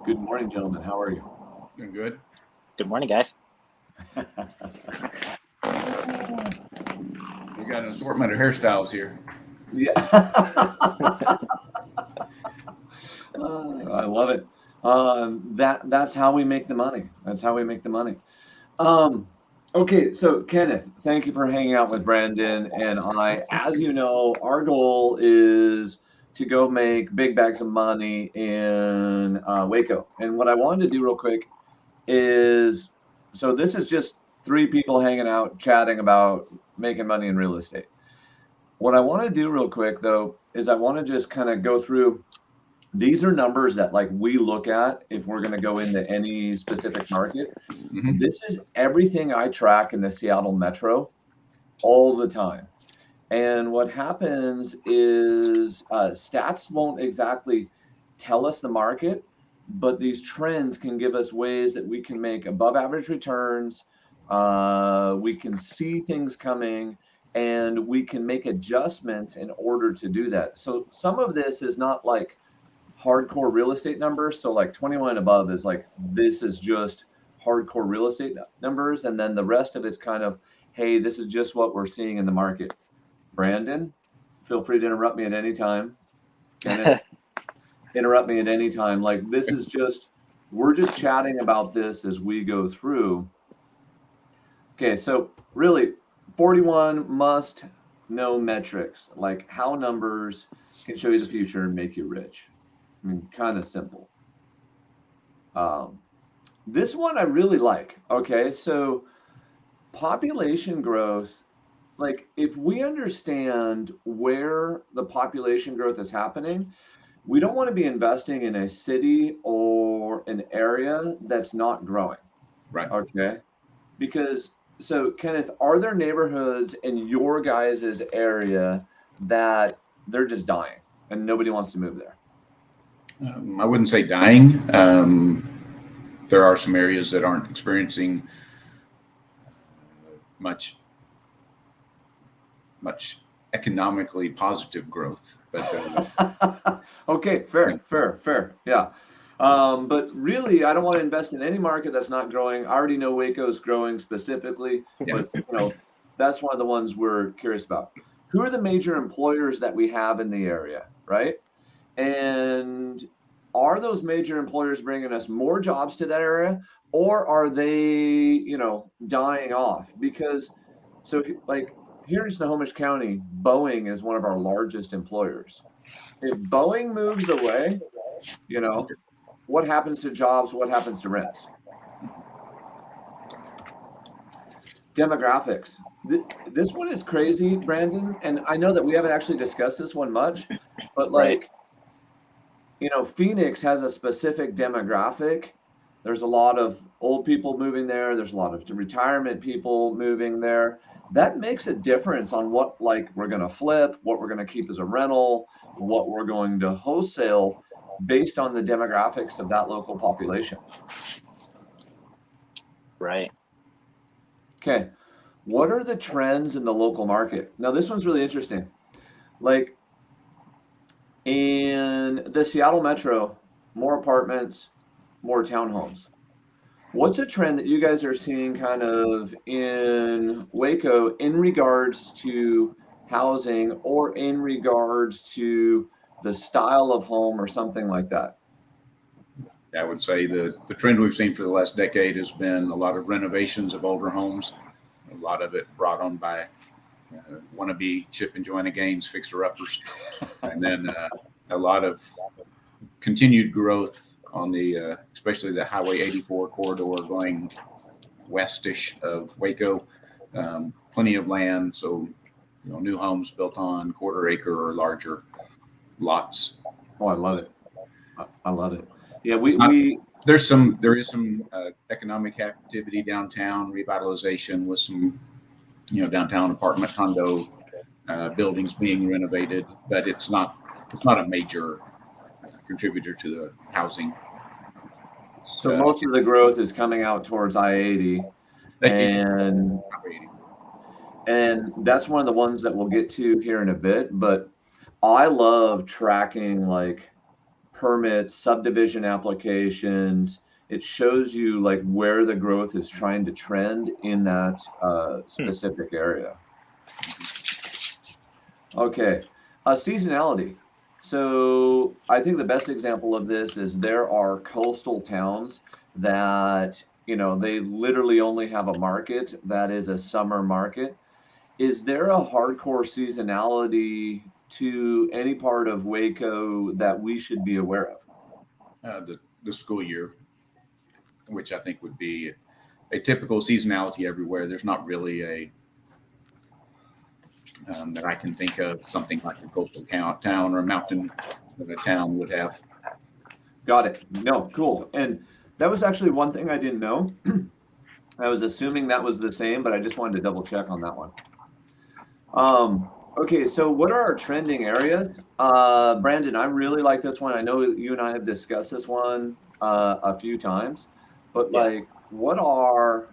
Good morning, gentlemen. How are you? Doing good. Good morning, guys. We got an assortment of hairstyles here. Yeah. I love it. That's how we make the money. That's how we make the money. Um, okay, so Kenneth, thank you for hanging out with Brandon and I. As you know, our goal is to go make big bags of money in Waco. And what I wanted to do real quick is, so this is just three people hanging out, chatting about making money in real estate. What I want to do real quick though is I want to just kind of go through, these are numbers that like we look at if we're going to go into any specific market. Mhm. This is everything I track in the Seattle Metro all the time. And what happens is stats won't exactly tell us the market, but these trends can give us ways that we can make above average returns. We can see things coming and we can make adjustments in order to do that. So some of this is not like hardcore real estate numbers. So like 21 and above is like, this is just hardcore real estate numbers. And then the rest of it's kind of, hey, this is just what we're seeing in the market. Brandon, feel free to interrupt me at any time. Kenneth, interrupt me at any time. Like this is just, we're just chatting about this as we go through. Okay, so really 41 must know metrics, like how numbers can show you the future and make you rich. I mean, kind of simple. Um, this one I really like. Okay, so population growth, like if we understand where the population growth is happening, we don't want to be investing in a city or an area that's not growing. Right. Okay. Because, so Kenneth, are there neighborhoods in your guys' area that they're just dying and nobody wants to move there? I wouldn't say dying. There are some areas that aren't experiencing much economically positive growth, but Okay, fair. Yeah. But really, I don't want to invest in any market that's not growing. I already know Waco's growing specifically, yeah. but that's one of the ones we're curious about. Who are the major employers that we have in the area, right? And are those major employers bringing us more jobs to that area, or are they, dying off? Because so like here in Snohomish County, Boeing is one of our largest employers. If Boeing moves away, you know, what happens to jobs? What happens to rents? Demographics. This one is crazy, Brandon. And I know that we haven't actually discussed this one much, but Right. like, Phoenix has a specific demographic. There's a lot of old people moving there. There's a lot of retirement people moving there. That makes a difference on what like we're going to flip, what we're going to keep as a rental, what we're going to wholesale based on the demographics of that local population. Right. Okay. What are the trends in the local market? Now, this one's really interesting. Like in the Seattle Metro, more apartments, more townhomes. What's a trend that you guys are seeing kind of in Waco in regards to housing or in regards to the style of home or something like that? I would say the trend we've seen for the last decade has been a lot of renovations of older homes. A lot of it brought on by wannabe Chip and Joanna Gaines fixer uppers, and then a lot of continued growth on the especially the Highway 84 corridor going westish of Waco. Plenty of land, so new homes built on quarter acre or larger lots. Oh, I love it. I love it. Yeah, we Not, we there is some economic activity downtown, revitalization with some downtown apartment condo buildings being renovated, but it's not a major contributor to the housing. so most of the growth is coming out towards I-80 It- and that's one of the ones that we'll get to here in a bit, but I love tracking like permits, subdivision applications. It shows you like where the growth is trying to trend in that specific area. Okay, seasonality. So I think the best example of this is there are coastal towns that, you know, they literally only have a market that is a summer market. Is there a hardcore seasonality to any part of Waco that we should be aware of? The school year, which I think would be a typical seasonality everywhere. There's not really a that I can think of something like a coastal town or a mountain that a town would have. Got it. No, cool. And that was actually one thing I didn't know. I was assuming that was the same, but I just wanted to double check on that one. Okay, so what are our trending areas? Brandon, I really like this one. I know you and I have discussed this one a few times, but like, what are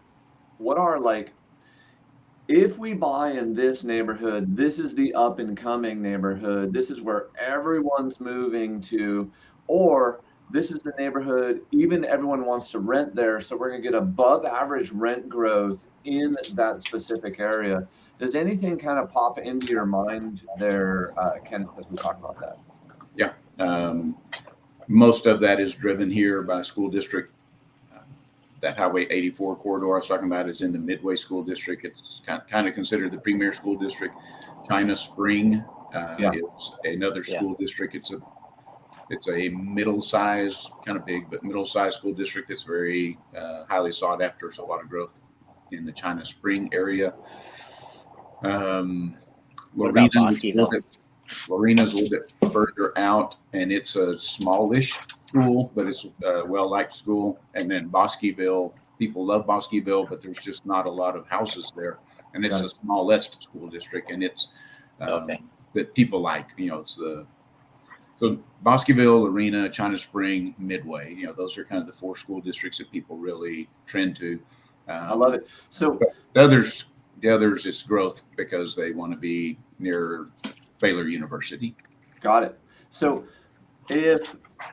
like, if we buy in this neighborhood, this is the up and coming neighborhood, this is where everyone's moving to, or this is the neighborhood, even everyone wants to rent there, so we're going to get above average rent growth in that specific area. Does anything kind of pop into your mind there, Ken, as we talk about that? Yeah. Most of that is driven here by school district. That Highway 84 corridor I was talking about is in the Midway School District. It's kind of considered the premier school district. China Spring is another school district. It's a middle-sized, kind of big, but middle-sized school district. It's very highly sought after. So a lot of growth in the China Spring area. Lorena's a little bit further out, and it's a smallish school, but it's a well-liked school. And then Bosqueville, people love Bosqueville, but there's just not a lot of houses there. And it's the smallest school district, and it's that people like. You know, it's so Bosqueville, Lorena, China Spring, Midway. You know, those are kind of the 4 school districts that people really trend to. I love it. So the others, it's growth because they want to be near Baylor University. Got it. So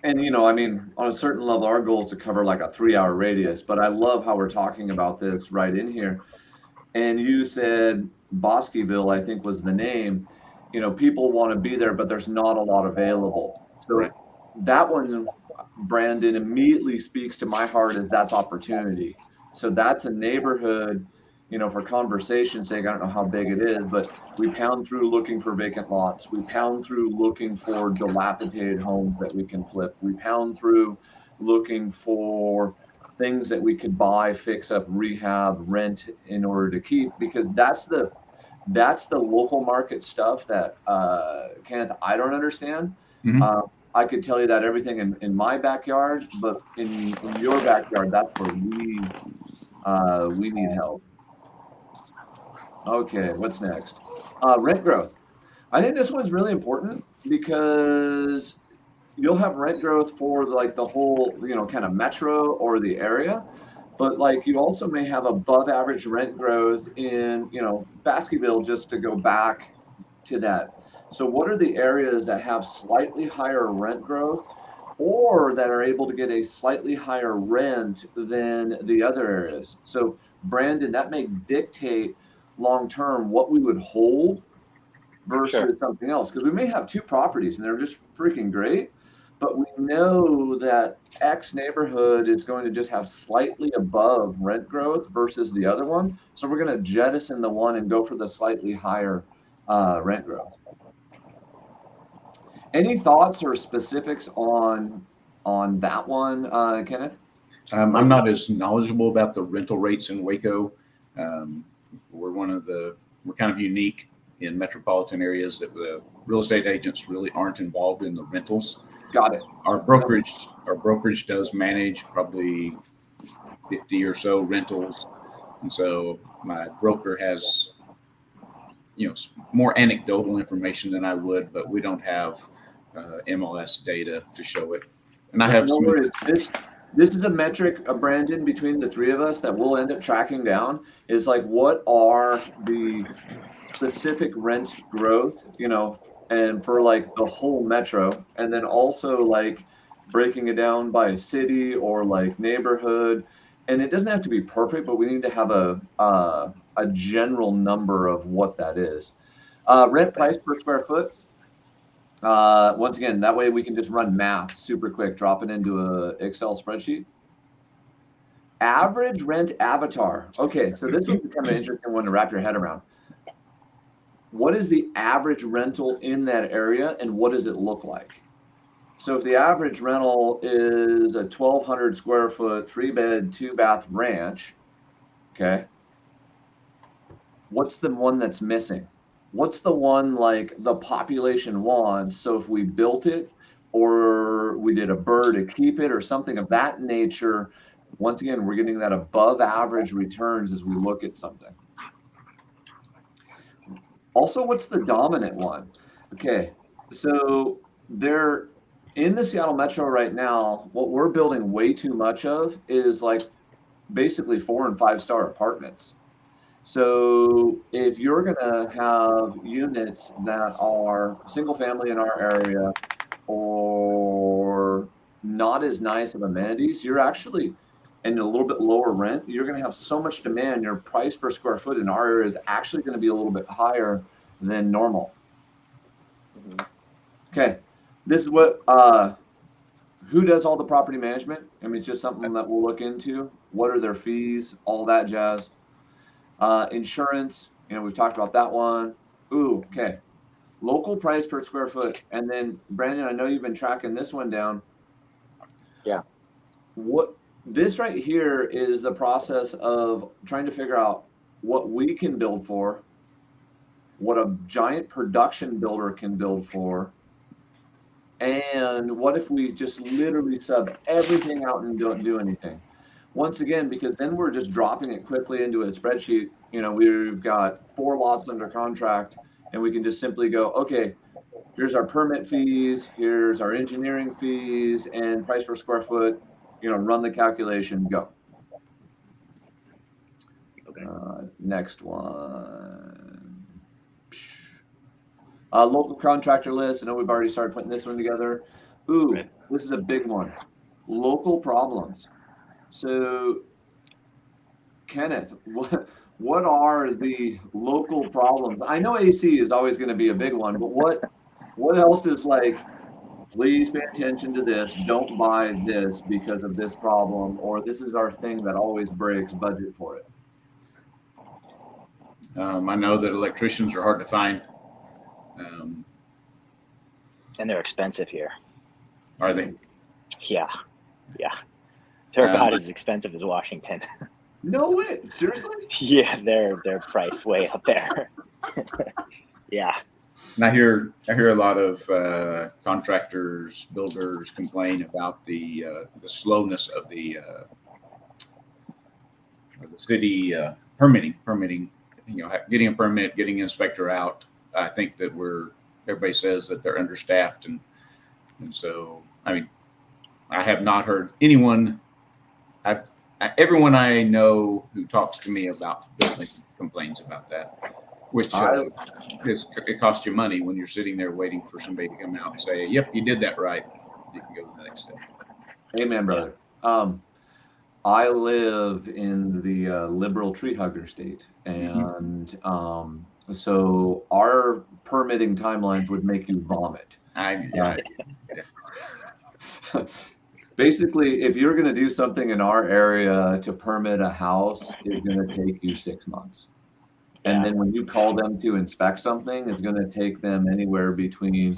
and you know, I mean, on a certain level, our goal is to cover like a 3-hour radius, but I love how we're talking about this right in here. And you said Bosqueville, I think was the name. You know, people want to be there, but there's not a lot available. So that one, Brandon, immediately speaks to my heart as that's opportunity. So that's a neighborhood, you know, for conversation's sake, I don't know how big it is, but we pound through looking for vacant lots. We pound through looking for dilapidated homes that we can flip. We pound through looking for things that we could buy, fix up, rehab, rent in order to keep, because that's the local market stuff that Kenneth, I don't understand. Mm-hmm. I could tell you that everything in my backyard, but in your backyard, that's where we need help. Okay, what's next? Rent growth. I think this one's really important because you'll have rent growth for like the whole, you know, kind of metro or the area, but like you also may have above average rent growth in, you know, Baskerville, just to go back to that. So what are the areas that have slightly higher rent growth or that are able to get a slightly higher rent than the other areas? So Brandon, that may dictate long-term what we would hold versus something else. Because we may have 2 properties and they're just freaking great, but we know that X neighborhood is going to just have slightly above rent growth versus the other one. So we're going to jettison the one and go for the slightly higher rent growth. Any thoughts or specifics on that one, Kenneth? I'm not as knowledgeable about the rental rates in Waco. We're kind of unique in metropolitan areas that the real estate agents really aren't involved in the rentals. Got it. Our brokerage does manage probably 50 or so rentals, and so my broker has, you know, more anecdotal information than I would, but we don't have MLS data to show it. And I have no worries. This is a metric, Brandon, between the 3 of us that we'll end up tracking down, is like, what are the specific rent growth, you know, and for like the whole metro, and then also like, breaking it down by city or like neighborhood. And it doesn't have to be perfect, but we need to have a general number of what that is. Rent price per square foot. Once again, that way we can just run math super quick, drop it into a Excel spreadsheet. Average rent avatar. Okay, so this one's kind of an interesting one to wrap your head around. What is the average rental in that area and what does it look like? So if the average rental is a 1,200 square foot, 3-bed, 2-bath ranch, okay, what's the one that's missing? What's the one like the population wants? So if we built it or we did a BRRRR to keep it or something of that nature, once again, we're getting that above average returns as we look at something. Also, what's the dominant one? Okay, so they're in the Seattle Metro right now. What we're building way too much of is like basically 4 and 5-star apartments. So if you're going to have units that are single family in our area or not as nice of amenities, you're actually and a little bit lower rent, you're going to have so much demand. Your price per square foot in our area is actually going to be a little bit higher than normal. Okay, this is what who does all the property management? I mean, it's just something that we'll look into. What are their fees? All that jazz. Insurance, we've talked about that one. Ooh, okay. Local price per square foot. And then Brandon, I know you've been tracking this one down. Yeah. What this right here is the process of trying to figure out what we can build for, what a giant production builder can build for, and what if we just literally sub everything out and don't do anything. Once again, because then we're just dropping it quickly into a spreadsheet. We've got 4 lots under contract and we can just simply go, okay, here's our permit fees, here's our engineering fees and price per square foot, run the calculation, go. Okay. Next one. Local contractor list. I know we've already started putting this one together. Ooh, right. This is a big one. Local problems. So, Kenneth, what are the local problems? I know AC is always going to be a big one, but what else is like, please pay attention to this, don't buy this because of this problem, or this is our thing that always breaks, budget for it? I know that electricians are hard to find. And they're expensive here. Are they? Yeah. They're about as expensive as Washington. No way. Seriously? Yeah, they're priced way up there. Yeah. And I hear a lot of contractors, builders complain about the slowness of the city permitting. Getting a permit, getting an inspector out. I think that everybody says that they're understaffed, and so I mean, I have not heard anyone. Everyone I know who talks to me about building complains about that, which it costs you money when you're sitting there waiting for somebody to come out and say, "Yep, you did that right." You can go to the next step. Amen, brother. I live in the liberal tree hugger state, and so our permitting timelines would make you vomit. Basically, if you're going to do something in our area to permit a house, it's going to take you 6 months. And then when you call them to inspect something, it's going to take them anywhere between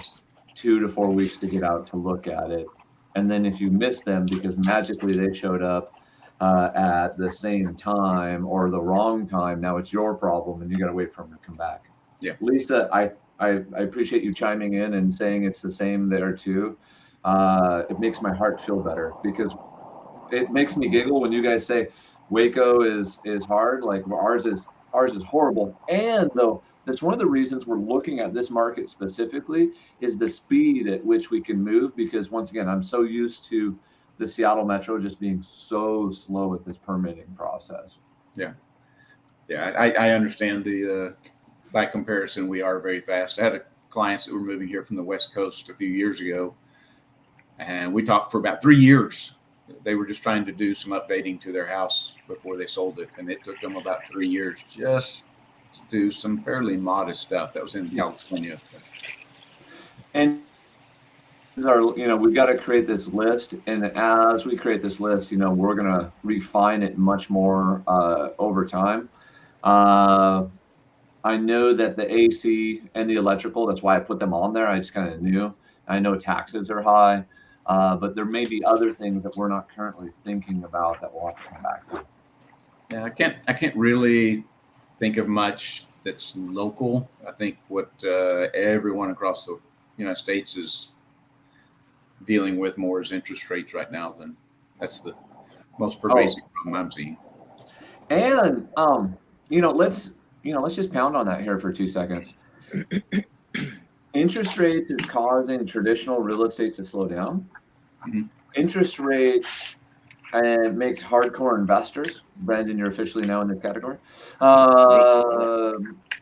2 to 4 weeks to get out to look at it. And then if you miss them because magically they showed up at the same time or the wrong time, now it's your problem and you got to wait for them to come back. Yeah. Lisa, I appreciate you chiming in and saying it's the same there too. It makes my heart feel better because it makes me giggle when you guys say Waco is hard. Like ours is horrible. And though that's one of the reasons we're looking at this market specifically is the speed at which we can move, because once again, I'm so used to the Seattle Metro just being so slow with this permitting process. Yeah. I understand by comparison, we are very fast. I had clients that were moving here from the West Coast a few years ago. And we talked for about 3 years. They were just trying to do some updating to their house before they sold it. And it took them about 3 years just to do some fairly modest stuff. That was in California. And we've got to create this list. And as we create this list, we're going to refine it much more over time. I know that the AC and the electrical, that's why I put them on there. I just kind of knew. I know taxes are high, but there may be other things that we're not currently thinking about that we'll have to come back to. Yeah, I can't really think of much that's local. I think what everyone across the United States is dealing with more is interest rates right now. Than that's the most pervasive problem I'm seeing. And let's just pound on that here for 2 seconds. Interest rates is causing traditional real estate to slow down. Mm-hmm. Interest rates makes hardcore investors, Brandon, you're officially now in this category,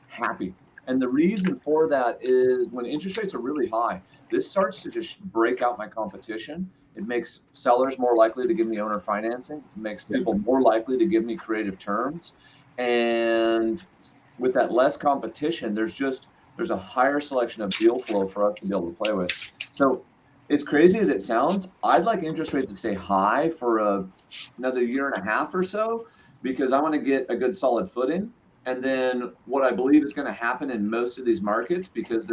happy. And the reason for that is when interest rates are really high, this starts to just break out my competition. It makes sellers more likely to give me owner financing. It makes people more likely to give me creative terms. And with that less competition, there's a higher selection of deal flow for us to be able to play with. So as crazy as it sounds, I'd like interest rates to stay high for another year and a half or so, because I want to get a good solid footing. And then what I believe is going to happen in most of these markets, because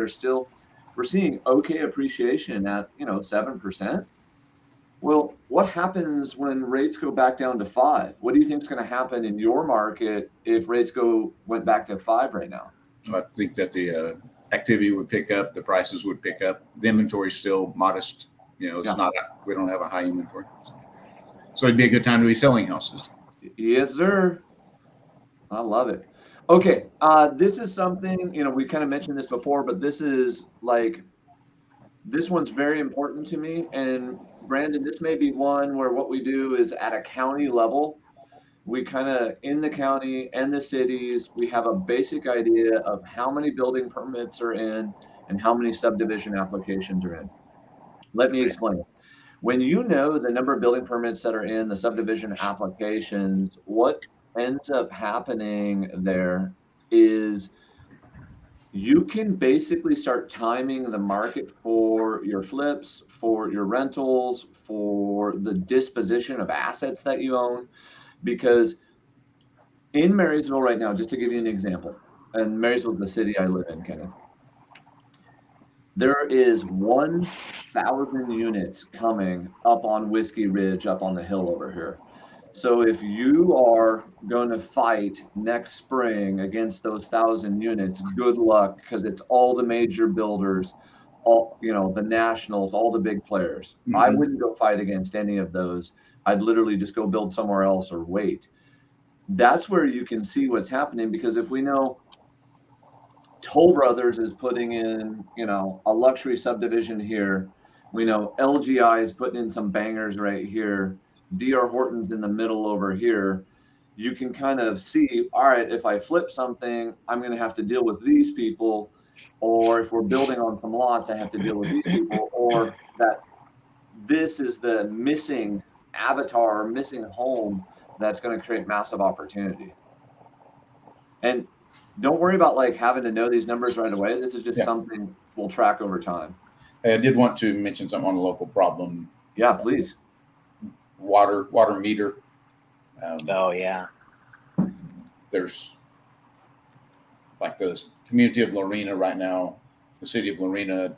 we're seeing okay appreciation at 7%. Well, what happens when rates go back down to 5? What do you think is going to happen in your market if rates went back to 5 right now? I think that the activity would pick up, the prices would pick up. The inventory is still modest. It's not. We don't have a high inventory, so it'd be a good time to be selling houses. Yes, sir. I love it. Okay, this is something we kind of mentioned this before, but this one's very important to me. And Brandon, this may be one where what we do is at a county level, we kind of, in the county and the cities, we have a basic idea of how many building permits are in and how many subdivision applications are in. Let me explain. When you know the number of building permits that are in the subdivision applications, what ends up happening there is you can basically start timing the market for your flips, for your rentals, for the disposition of assets that you own. Because in Marysville right now, just to give you an example, and Marysville is the city I live in, Kenneth, there is 1,000 units coming up on Whiskey Ridge, up on the hill over here. So if you are going to fight next spring against those 1,000 units, good luck, because it's all the major builders, all the nationals, all the big players. Mm-hmm. I wouldn't go fight against any of those. I'd literally just go build somewhere else or wait. That's where you can see what's happening, because if we know Toll Brothers is putting in, a luxury subdivision here, we know LGI is putting in some bangers right here, D.R. Horton's in the middle over here, you can kind of see, all right, if I flip something, I'm going to have to deal with these people, or if we're building on some lots, I have to deal with these people, or that this is the missing avatar, missing home that's going to create massive opportunity. And don't worry about having to know these numbers right away. This is just something we'll track over time. I did want to mention something on a local problem. Yeah, please. Water meter. There's the community of Lorena right now. The city of Lorena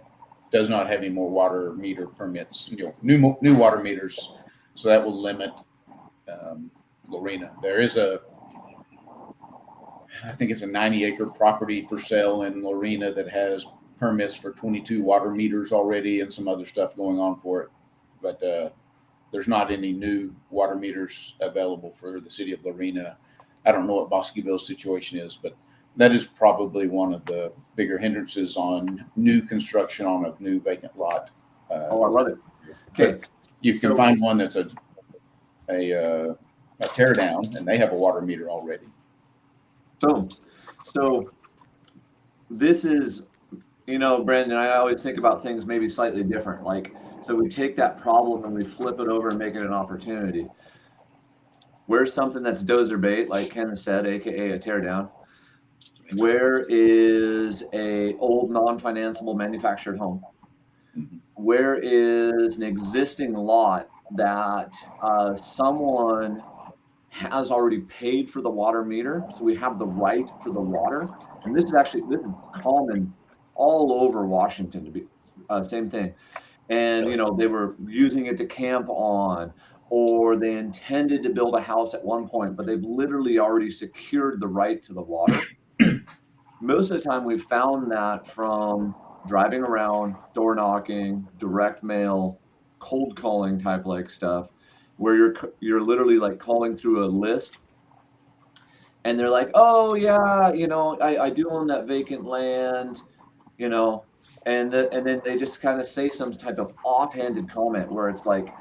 does not have any more water meter permits. New water meters, so that will limit Lorena. There is I think it's a 90-acre property for sale in Lorena that has permits for 22 water meters already and some other stuff going on for it. But there's not any new water meters available for the city of Lorena. I don't know what Bosqueville's situation is, but that is probably one of the bigger hindrances on new construction on a new vacant lot. I love it. Okay. You can find one that's a tear down and they have a water meter already. So this is, Brandon, I always think about things maybe slightly different. So we take that problem and we flip it over and make it an opportunity. Where's something that's dozer bait, like Ken said, aka a teardown? Where is a old non-financeable manufactured home? Where is an existing lot that someone has already paid for the water meter, so we have the right for the water? And this is common all over Washington to be same thing. And they were using it to camp on, or they intended to build a house at one point, but they've literally already secured the right to the water. Most of the time, we've found that from driving around, door knocking, direct mail, cold calling type like stuff, where you're literally like calling through a list, and they're like, "Oh yeah, I do own that vacant land," and then they just kind of say some type of offhanded comment where it's like,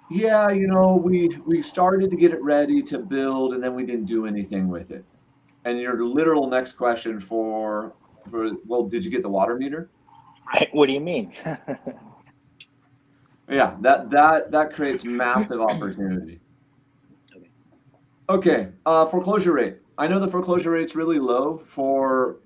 "Yeah, we started to get it ready to build, and then we didn't do anything with it." And your literal next question for well, did you get the water meter? Right. What do you mean? Yeah, that creates massive opportunity. Okay, foreclosure rate. I know the foreclosure rate's really low for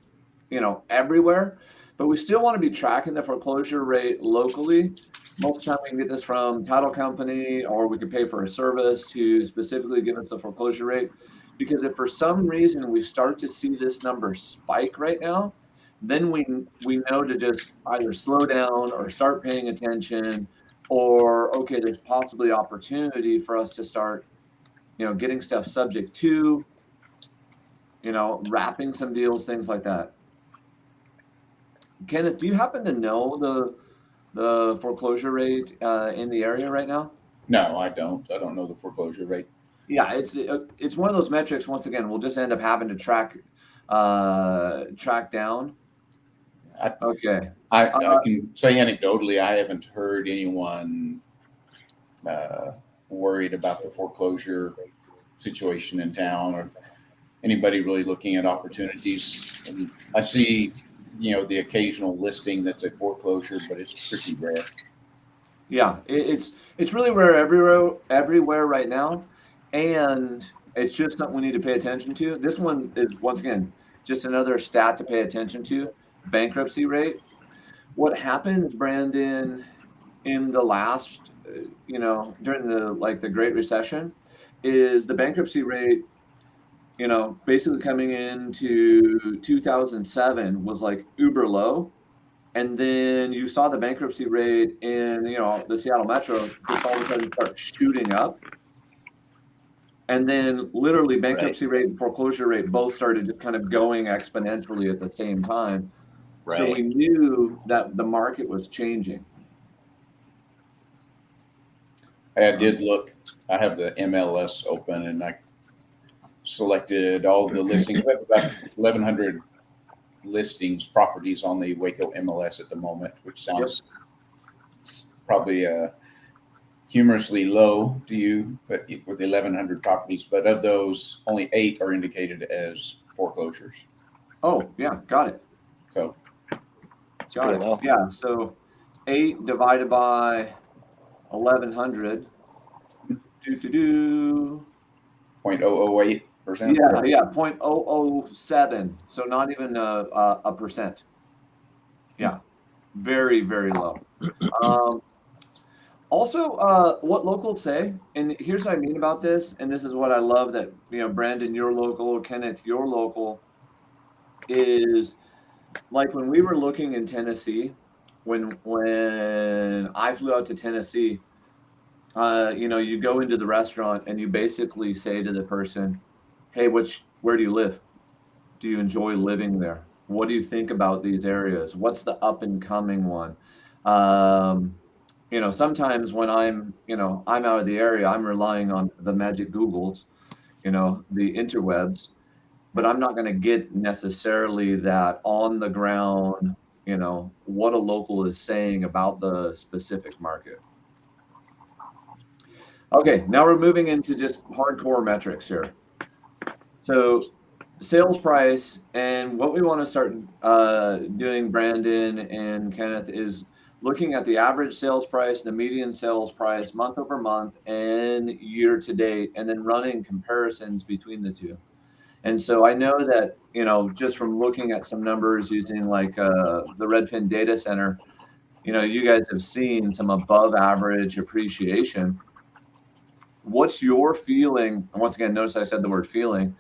everywhere, but we still want to be tracking the foreclosure rate locally. Most of the time we can get this from title company, or we could pay for a service to specifically give us the foreclosure rate. Because if for some reason we start to see this number spike right now, then we know to just either slow down or start paying attention, or okay, there's possibly opportunity for us to start, getting stuff subject to, wrapping some deals, things like that. Kenneth, do you happen to know the foreclosure rate in the area right now? No, I don't. I don't know the foreclosure rate. Yeah, it's one of those metrics. Once again, we'll just end up having to track down. Okay. I can say anecdotally, I haven't heard anyone worried about the foreclosure situation in town, or anybody really looking at opportunities. And I see, the occasional listing that's a foreclosure, but it's pretty rare. Yeah, it's really rare everywhere right now. And it's just something we need to pay attention to. This one is, once again, just another stat to pay attention to: bankruptcy rate. What happens, Brandon, in the last, during the Great Recession, is the bankruptcy rate, basically coming into 2007 was like uber low. And then you saw the bankruptcy rate in, the Seattle Metro just all of a sudden start shooting up. And then literally bankruptcy rate and foreclosure rate both started just kind of going exponentially at the same time. Right. So we knew that the market was changing. I did look. I have the MLS open, and I selected all the listings. We have about 1,100 listings, properties on the Waco MLS at the moment, which sounds probably humorously low to you, but with 1,100 properties. But of those, only 8 are indicated as foreclosures. Oh, yeah, got it. So, got it. Low. Yeah, so 8 divided by 1,100. 0.008%. Yeah, 0.007. So not even a percent. Yeah, very, very low. Also, what locals say, and here's what I mean about this, and this is what I love that, Brandon, you're local, Kenneth, you're local, is like when we were looking in Tennessee, when I flew out to Tennessee, you go into the restaurant and you basically say to the person, hey, where do you live? Do you enjoy living there? What do you think about these areas? What's the up and coming one? Sometimes when I'm out of the area, I'm relying on the magic Googles, the interwebs, but I'm not going to get necessarily that on the ground, what a local is saying about the specific market. Okay, now we're moving into just hardcore metrics here. So sales price, and what we want to start doing, Brandon and Kenneth, is looking at the average sales price, the median sales price, month over month and year to date, and then running comparisons between the two. And so I know that, just from looking at some numbers using like the Redfin data center, you guys have seen some above average appreciation. What's your feeling? And once again, notice I said the word feeling,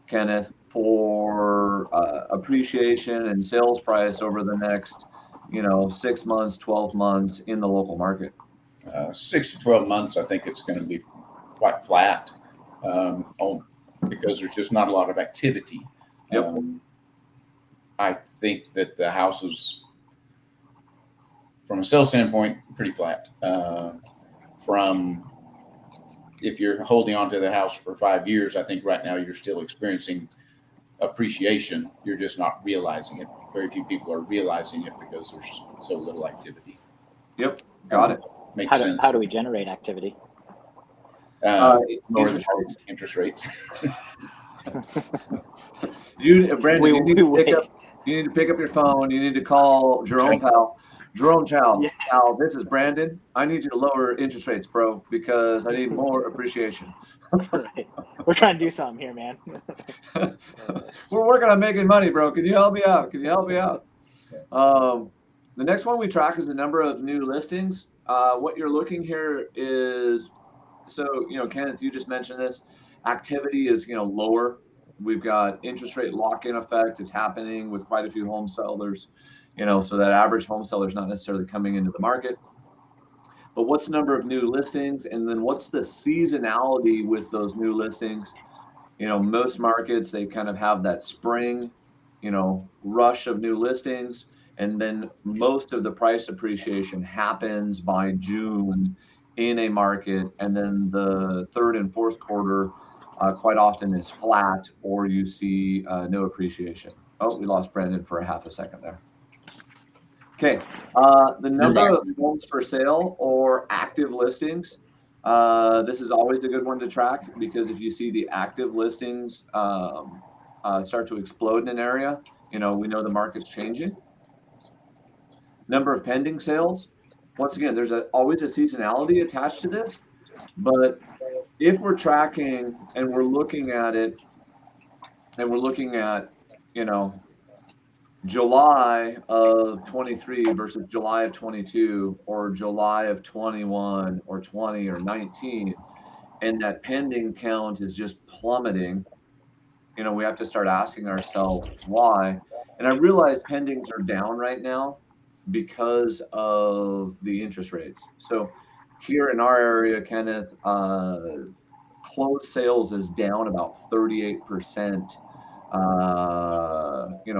Kenneth, for appreciation and sales price over the next, 6 months, 12 months in the local market? 6 to 12 months, I think it's going to be quite flat because there's just not a lot of activity. Yep. I think that the houses, from a sales standpoint, pretty flat. If you're holding on to the house for 5 years, I think right now you're still experiencing appreciation. You're just not realizing it. Very few people are realizing it because there's so little activity. Yep, got it. Makes sense. How do we generate activity? Lower the interest rates. Brandon, you need to pick up your phone. You need to call Jerome Powell. Jerome Chow. Yeah. Powell, this is Brandon. I need you to lower interest rates, bro, because I need more appreciation. Right. We're trying to do something here, man. We're working on making money, bro. Can you help me out? The next one we track is the number of new listings. What you're looking here is, Kenneth, you just mentioned this. Activity is, lower. We've got interest rate lock-in effect. It's happening with quite a few home sellers, so that average home seller is not necessarily coming into the market. But what's the number of new listings? And then what's the seasonality with those new listings? Most markets, they kind of have that spring, rush of new listings. And then most of the price appreciation happens by June in a market. And then the third and fourth quarter quite often is flat, or you see no appreciation. Oh, we lost Brandon for a half a second there. Okay, the number of homes for sale or active listings. This is always a good one to track, because if you see the active listings start to explode in an area, we know the market's changing. Number of pending sales. Once again, there's always a seasonality attached to this, but if we're tracking and we're looking at it, and we're looking at, July of 23 versus July of 22, or July of 21 or 20 or 19, and that pending count is just plummeting, we have to start asking ourselves why. And I realize pendings are down right now because of the interest rates. So here in our area, Kenneth, closed sales is down about 38%.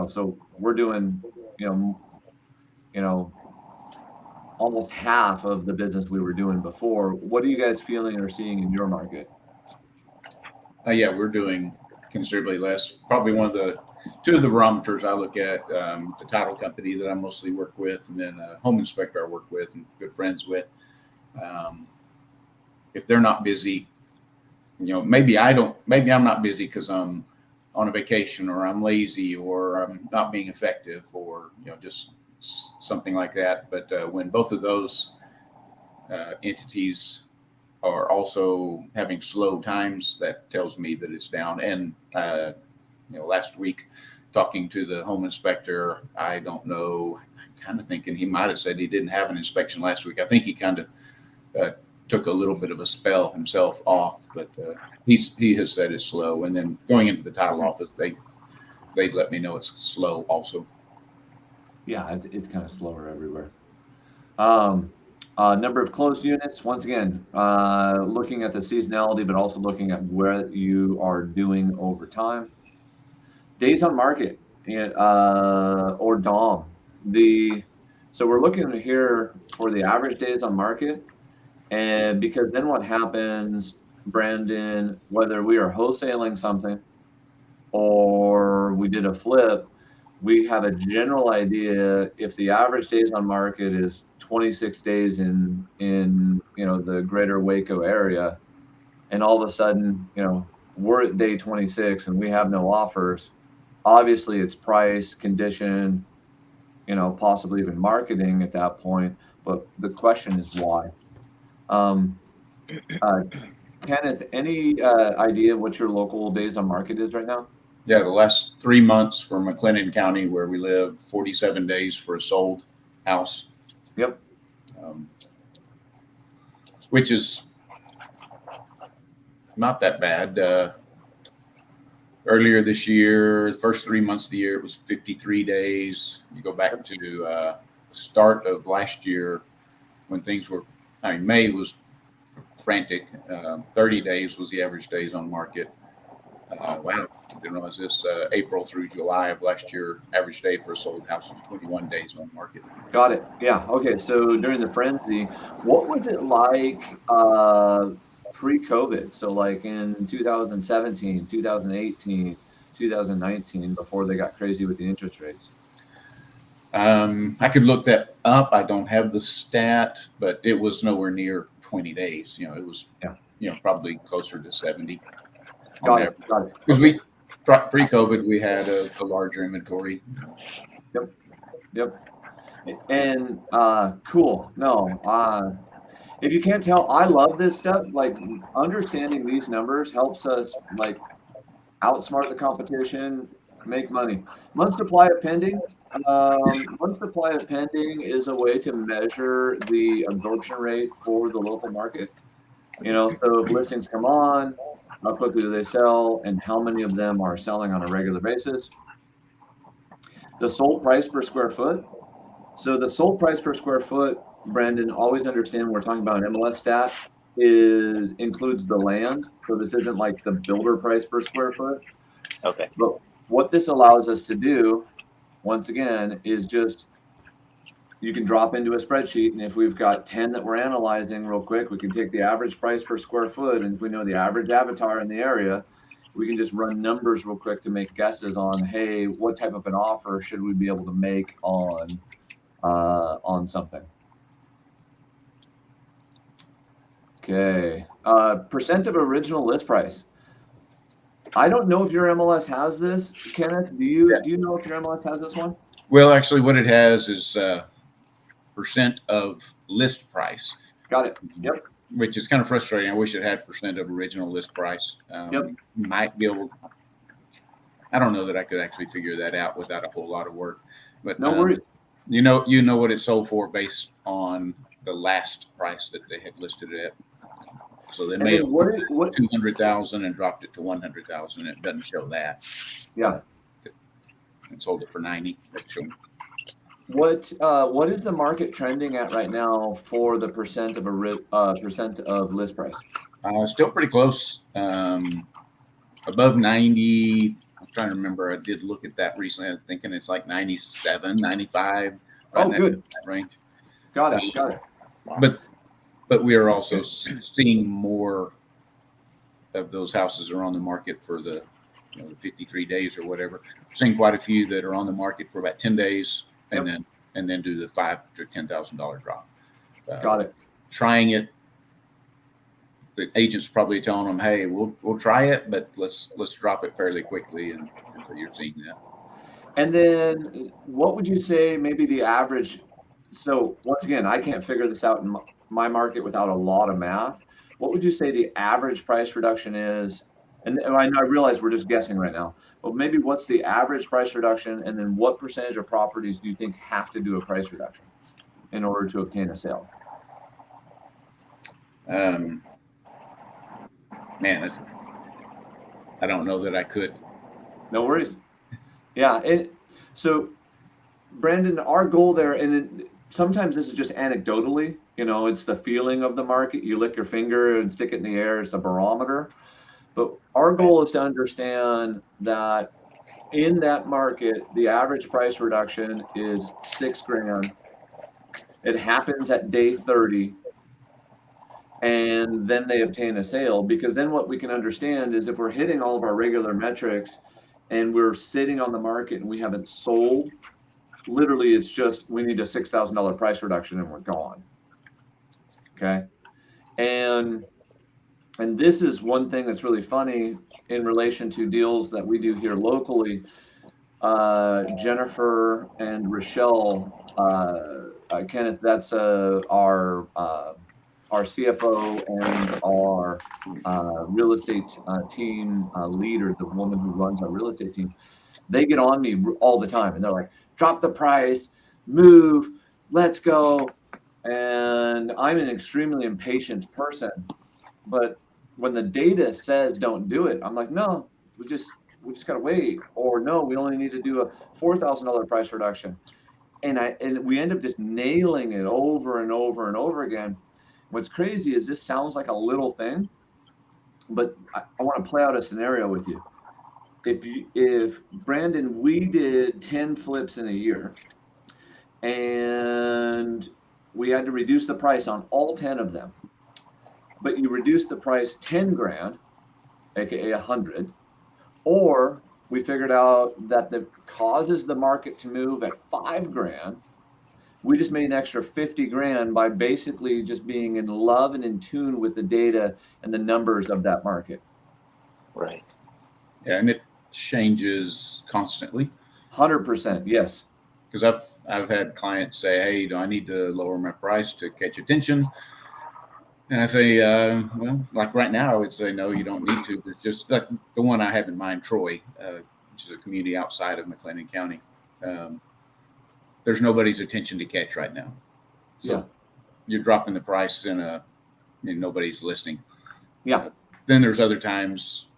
So we're doing, almost half of the business we were doing before. What are you guys feeling or seeing in your market? Yeah, we're doing considerably less. Probably two of the barometers I look at, the title company that I mostly work with, and then a home inspector I work with and good friends with. If they're not busy, maybe I'm not busy because I'm on a vacation, or I'm lazy, or I'm not being effective, or just something like that. But when both of those entities are also having slow times, that tells me that it's down. And last week, talking to the home inspector, I don't know, kind of thinking he might have said he didn't have an inspection last week. I think he kind of took a little bit of a spell himself off, but he has said it's slow. And then going into the title office, they'd let me know it's slow also. Yeah, it's kind of slower everywhere. Number of closed units. Once again, looking at the seasonality, but also looking at where you are doing over time. Days on market, or DOM. So we're looking here for the average days on market. And because then what happens, Brandon, whether we are wholesaling something or we did a flip, we have a general idea if the average days on market is 26 days in the greater Waco area, and all of a sudden, we're at day 26 and we have no offers. Obviously it's price, condition, possibly even marketing at that point. but the question is why. Kenneth, any idea what your local days on market is right now? Yeah, the last 3 months for McLennan County, where we live, 47 days for a sold house. Yep. Which is not that bad. Earlier this year, the first 3 months of the year, it was 53 days. You go back to the start of last year when things were, May was frantic. 30 days was the average days on market. Wow. I didn't realize this. April through July of last year, average day for a sold house was 21 days on market. Got it. Yeah. Okay. So during the frenzy, what was it like pre-COVID? So like in 2017, 2018, 2019, before they got crazy with the interest rates? I could look that up. I don't have the stat, but it was nowhere near 20 days. It was, probably closer to 70. Got it. Because we pre-COVID, we had a larger inventory. Yep. And cool. No, if you can't tell, I love this stuff. Like understanding these numbers helps us like outsmart the competition, make money. Month supply of pending. Month supply of pending is a way to measure the absorption rate for the local market. So if listings come on, how quickly do they sell, and how many of them are selling on a regular basis? The sold price per square foot. So the sold price per square foot, Brandon, always understand when we're talking about an MLS stat, includes the land. So this isn't like the builder price per square foot. Okay. But what this allows us to do, once again, is just you can drop into a spreadsheet, and if we've got 10 that we're analyzing real quick, we can take the average price per square foot, and if we know the average avatar in the area, we can just run numbers real quick to make guesses on, hey, what type of an offer should we be able to make on something. Okay, percent of original list price. I don't know if your MLS has this, Kenneth. Do you know if your MLS has this one? Well, actually, what it has is percent of list price. Got it. Yep. Which is kind of frustrating. I wish it had percent of original list price. Might be able. I don't know that I could actually figure that out without a whole lot of work. But no worries. You know what it sold for based on the last price that they had listed it at. So they made what 200,000 and dropped it to 100,000. It doesn't show that. Yeah. And sold it for 90. What is the market trending at right now for the percent of list price? Still pretty close. Above 90. I'm trying to remember. I did look at that recently. I'm thinking it's like 97, 95. Oh, good. That range. Got it. But we are also seeing more of those houses are on the market for the 53 days or whatever. We're seeing quite a few that are on the market for about 10 days and then do the $5,000 to $10,000 drop. Got it. Trying it. The agent's probably telling them, "Hey, we'll try it, but let's drop it fairly quickly," and so you're seeing that. And then, what would you say maybe the average? So once again, I can't figure this out in my market without a lot of math. What would you say the average price reduction is? And I realize we're just guessing right now, but maybe what's the average price reduction, and then what percentage of properties do you think have to do a price reduction in order to obtain a sale? Man, I don't know that I could. No worries. Yeah. So, Brandon, our goal there, and sometimes this is just anecdotally, it's the feeling of the market. You lick your finger and stick it in the air. It's a barometer. But our goal is to understand that in that market, the average price reduction is $6,000. It happens at day 30. And then they obtain a sale, because then what we can understand is if we're hitting all of our regular metrics and we're sitting on the market and we haven't sold, literally it's just we need a $6,000 price reduction and we're gone. Okay. And this is one thing that's really funny in relation to deals that we do here locally. Jennifer and Rochelle Kenneth, that's our CFO and our real estate team leader, the woman who runs our real estate team. They get on me all the time, and they're like, "Drop the price, move, let's go." And I'm an extremely impatient person, but when the data says don't do it, I'm like, no, we just gotta wait, or no, we only need to do a $4,000 price reduction, and we end up just nailing it over and over and over again. What's crazy is this sounds like a little thing, but I want to play out a scenario with you. If Brandon, we did 10 flips in a year, and we had to reduce the price on all 10 of them, but you reduce the price 10 grand, aka 100, or we figured out that the causes the market to move at 5 grand, we just made an extra 50 grand by basically just being in love and in tune with the data and the numbers of that market. Right. Yeah, and it changes constantly. 100%, yes. Because I've had clients say, "Hey, do I need to lower my price to catch attention?" And I say, well, like right now, I would say, no, you don't need to. It's just like the one I have in mind, Troy, which is a community outside of McLennan County. There's nobody's attention to catch right now. So you're dropping the price and nobody's listening. Yeah. Then there's other times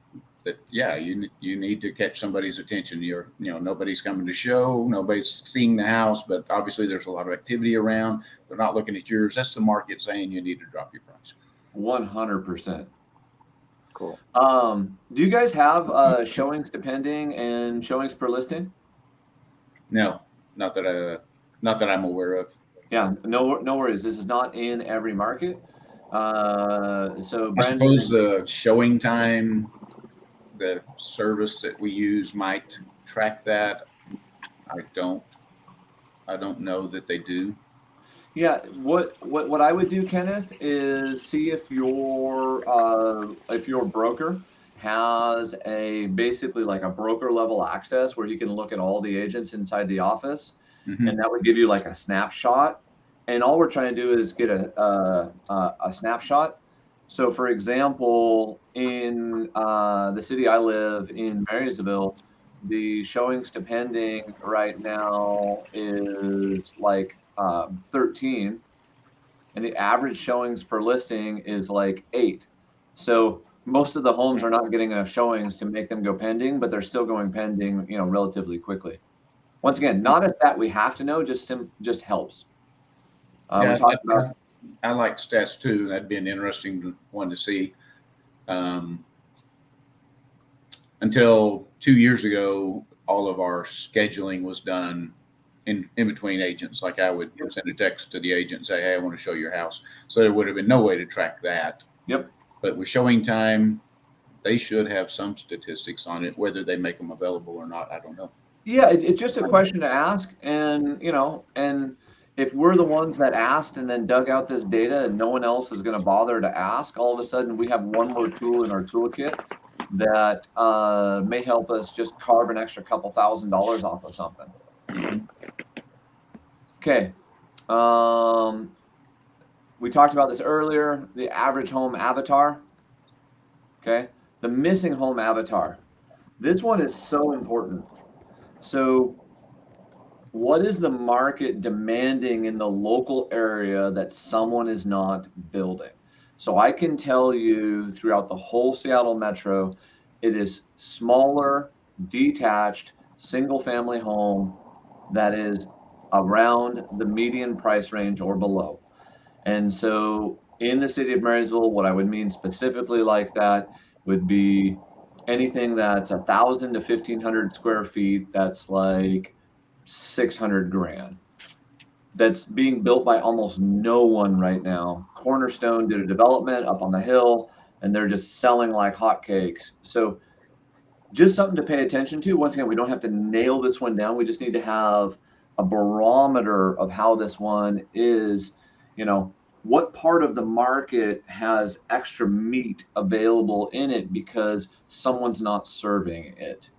that, you need to catch somebody's attention. Nobody's coming to show, nobody's seeing the house, but obviously there's a lot of activity around. They're not looking at yours. That's the market saying you need to drop your price. 100%. Cool. Do you guys have showings to pending and showings per listing? No, not that I'm aware of. Yeah, no worries. This is not in every market. So Brandon, I suppose the showing time, the service that we use might track that. I don't know that they do. Yeah, what I would do, Kenneth, is see if your broker has basically like a broker level access where you can look at all the agents inside the office, and that would give you like a snapshot. And all we're trying to do is get a snapshot. So, for example, in the city I live in, Marysville, the showings to pending right now is like 13, and the average showings per listing is like 8. So most of the homes are not getting enough showings to make them go pending, but they're still going pending, relatively quickly. Once again, not a stat we have to know, just helps. We talked about. I like stats too. That'd be an interesting one to see. Until 2 years ago, all of our scheduling was done in between agents. Like I would send a text to the agent and say, "Hey, I want to show your house." So there would have been no way to track that. Yep. But with showing time, they should have some statistics on it. Whether they make them available or not, I don't know. Yeah, it's just a question to ask, and and if we're the ones that asked and then dug out this data and no one else is going to bother to ask, all of a sudden we have one more tool in our toolkit that may help us just carve an extra couple $1,000s off of something. Okay. We talked about this earlier, the average home avatar. Okay. The missing home avatar. This one is so important. So what is the market demanding in the local area that someone is not building? So I can tell you throughout the whole Seattle metro, it is smaller, detached, single family home that is around the median price range or below. And so in the city of Marysville, what I would mean specifically like that would be anything that's 1,000 to 1,500 square feet. That's like 600 grand. That's being built by almost no one right now. Cornerstone did a development up on the hill, and they're just selling like hotcakes. So just something to pay attention to. Once again, we don't have to nail this one down. We just need to have a barometer of how this one is, what part of the market has extra meat available in it because someone's not serving it.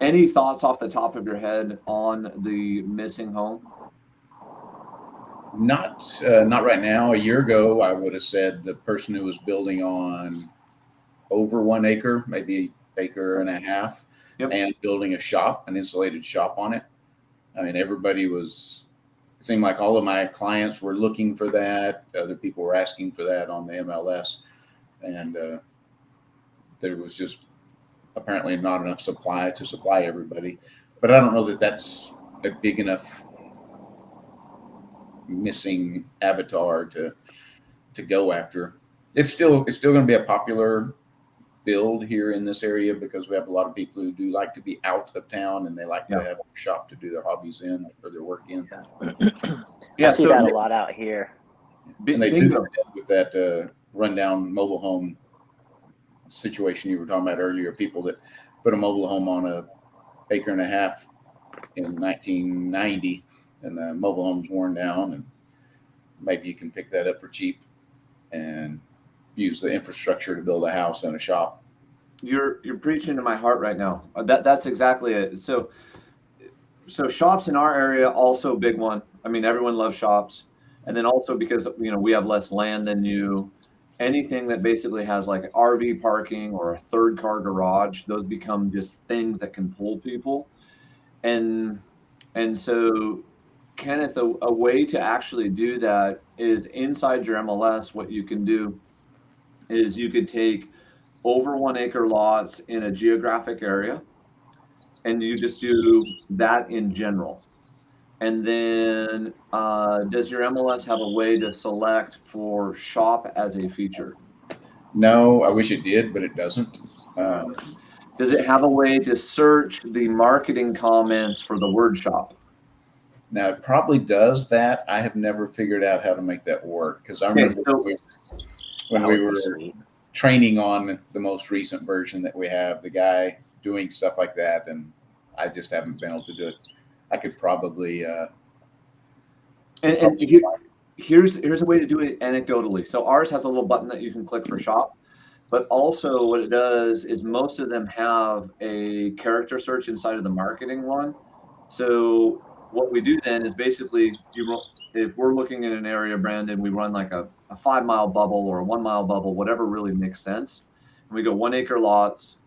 Any thoughts off the top of your head on the missing home? Not right now. A year ago, I would have said the person who was building on over 1 acre, maybe acre and a half, Yep. and building a shop, an insulated shop on it. I mean, it seemed like all of my clients were looking for that. Other people were asking for that on the MLS. And there was just apparently not enough supply to supply everybody. But I don't know that that's a big enough missing avatar to go after. It's still going to be a popular build here in this area because we have a lot of people who do like to be out of town and they like to have a shop to do their hobbies in or their work in. I see that a lot out here. And they do that with that rundown mobile home situation you were talking about earlier. People that put a mobile home on a acre and a half in 1990 and the mobile home's worn down, and maybe you can pick that up for cheap and use the infrastructure to build a house and a shop. You're preaching to my heart right now. That's exactly it. So shops in our area, also a big one. I mean, everyone loves shops. And then also because, we have less land than you, anything that basically has like RV parking or a third car garage, those become just things that can pull people. And so, Kenneth, a way to actually do that is inside your MLS. What you can do is you could take over 1 acre lots in a geographic area, and you just do that in general. And then does your MLS have a way to select for shop as a feature? No, I wish it did, but it doesn't. Does it have a way to search the marketing comments for the word shop? Now, it probably does that. I have never figured out how to make that work because I remember when we were training on the most recent version that we have, the guy doing stuff like that, and I just haven't been able to do it. I could probably. Here's a way to do it anecdotally. So ours has a little button that you can click for shop, but also what it does is most of them have a character search inside of the marketing one. So what we do then is basically if we're looking in an area, Brandon, we run like a 5 mile bubble or a 1 mile bubble, whatever really makes sense. And we go 1 acre lots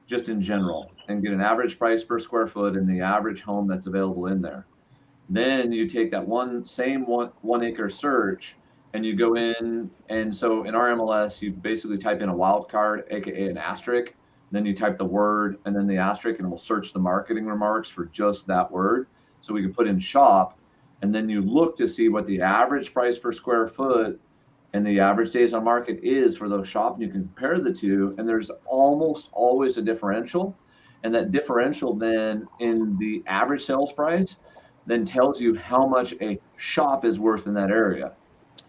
just in general and get an average price per square foot and the average home that's available in there. Then you take that one acre search and you go in. And so in our MLS, you basically type in a wildcard, AKA an asterisk. Then you type the word and then the asterisk, and it will search the marketing remarks for just that word. So we can put in shop, and then you look to see what the average price per square foot and the average days on market is for those shop, and you can compare the two, and there's almost always a differential. And that differential then in the average sales price then tells you how much a shop is worth in that area.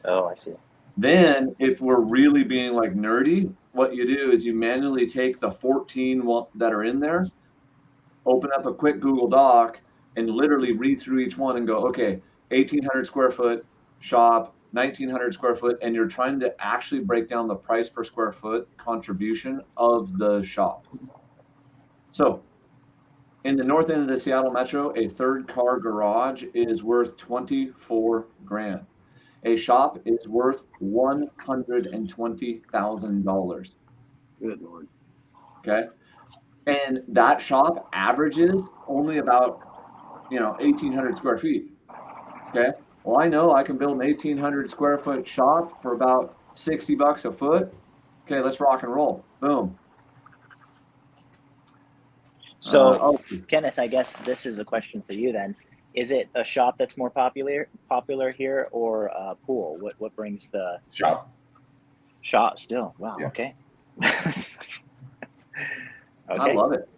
Oh, I see. Then if we're really being like nerdy, what you do is you manually take the 14 that are in there, open up a quick Google Doc, and literally read through each one and go, okay, 1,800 square foot shop, 1,900 square foot, and you're trying to actually break down the price per square foot contribution of the shop. So in the north end of the Seattle Metro, a third car garage is worth $24,000. A shop is worth $120,000. Good Lord. Okay. And that shop averages only about 1,800 square feet. Okay. Well, I know I can build an 1,800 square foot shop for about $60 a foot. Okay, let's rock and roll. Boom. So, Kenneth, I guess this is a question for you then. Is it a shop that's more popular here, or a pool? What brings the shop? Shop still. Wow. Yeah. Okay. I love it.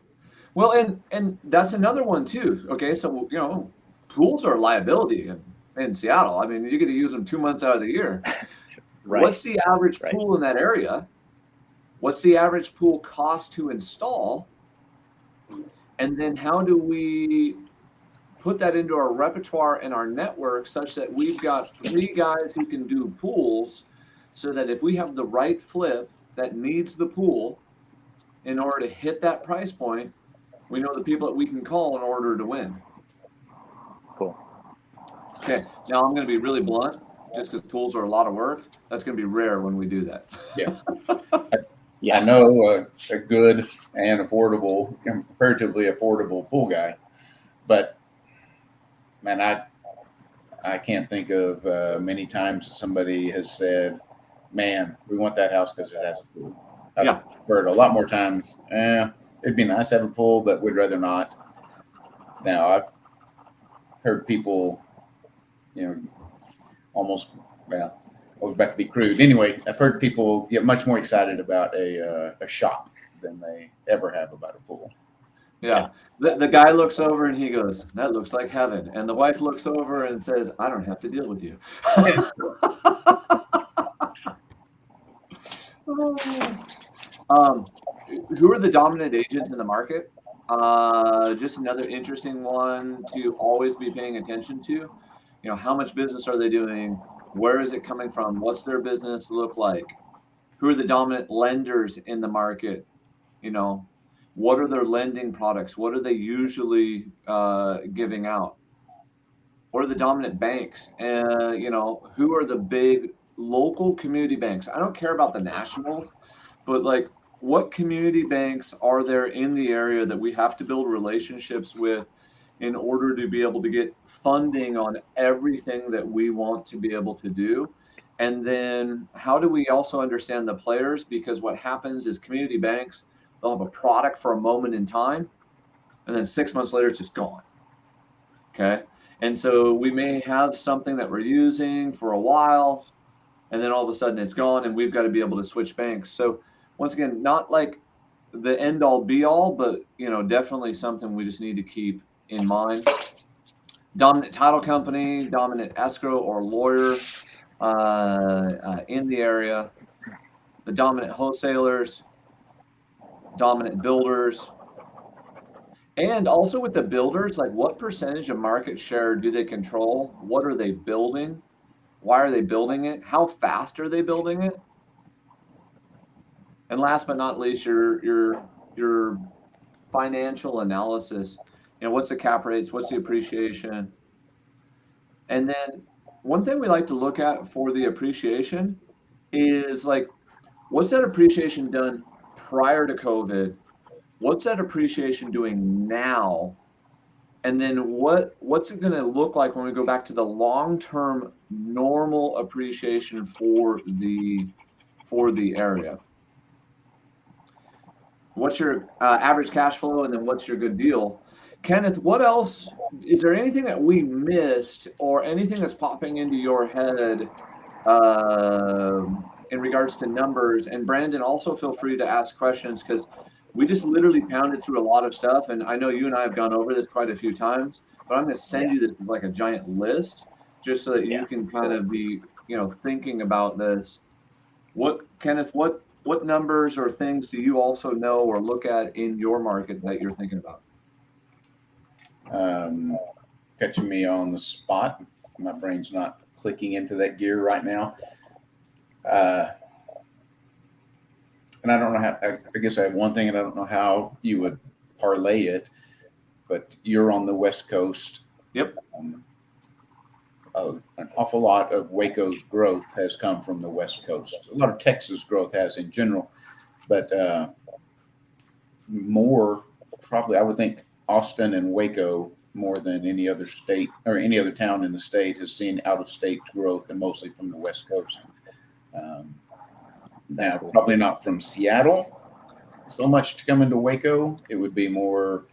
Well, and that's another one too. Okay, so pools are a liability in Seattle. I mean, you get to use them 2 months out of the year. Right. What's the average pool in that area? What's the average pool cost to install? And then how do we put that into our repertoire and our network such that we've got 3 guys who can do pools, so that if we have the right flip that needs the pool in order to hit that price point, we know the people that we can call in order to win. Cool. Okay, now I'm going to be really blunt, just because pools are a lot of work. That's going to be rare when we do that. Yeah. Yeah. I know a good and affordable, comparatively affordable pool guy, but man, I can't think of many times that somebody has said, "Man, we want that house because it has a pool." I've Yeah. heard a lot more times, it'd be nice to have a pool, but we'd rather not. Now, I've heard people, almost, well, I was about to be crude. Anyway, I've heard people get much more excited about a shop than they ever have about a pool. Yeah. The guy looks over and he goes, "That looks like heaven." And the wife looks over and says, "I don't have to deal with you." Who are the dominant agents in the market? Just another interesting one to always be paying attention to. How much business are they doing? Where is it coming from? What's their business look like? Who are the dominant lenders in the market? What are their lending products? What are they usually giving out? What are the dominant banks? And who are the big local community banks? I don't care about the national, but like, what community banks are there in the area that we have to build relationships with in order to be able to get funding on everything that we want to be able to do? And then how do we also understand the players? Because what happens is community banks, they'll have a product for a moment in time, and then 6 months later, it's just gone. Okay. And so we may have something that we're using for a while, and then all of a sudden it's gone, and we've got to be able to switch banks. So once again, not like the end all be all, but definitely something we just need to keep in mind. Dominant title company, dominant escrow or lawyer in the area, the dominant wholesalers, dominant builders. And also with the builders, like, what percentage of market share do they control? What are they building? Why are they building it? How fast are they building it? And last but not least, your financial analysis. What's the cap rates? What's the appreciation? And then one thing we like to look at for the appreciation is, like, what's that appreciation done prior to COVID? What's that appreciation doing now? And then what's it going to look like when we go back to the long-term normal appreciation for the area? What's your average cash flow, and then what's your good deal? Kenneth, what else? Is there anything that we missed, or anything that's popping into your head in regards to numbers? And Brandon, also feel free to ask questions, because we just literally pounded through a lot of stuff, and I know you and I have gone over this quite a few times, but I'm going to send you this like a giant list, just so that you can kind of be, thinking about this. Kenneth, what numbers or things do you also know or look at in your market that you're thinking about? Catching me on the spot. My brain's not clicking into that gear right now. And I don't know how, I guess I have one thing, and I don't know how you would parlay it, but you're on the West Coast. Yep. An awful lot of Waco's growth has come from the West Coast. A lot of Texas growth has in general, but more probably, I would think Austin and Waco, more than any other state or any other town in the state, has seen out-of-state growth, and mostly from the West Coast. Now, probably not from Seattle so much to come into Waco. It would be more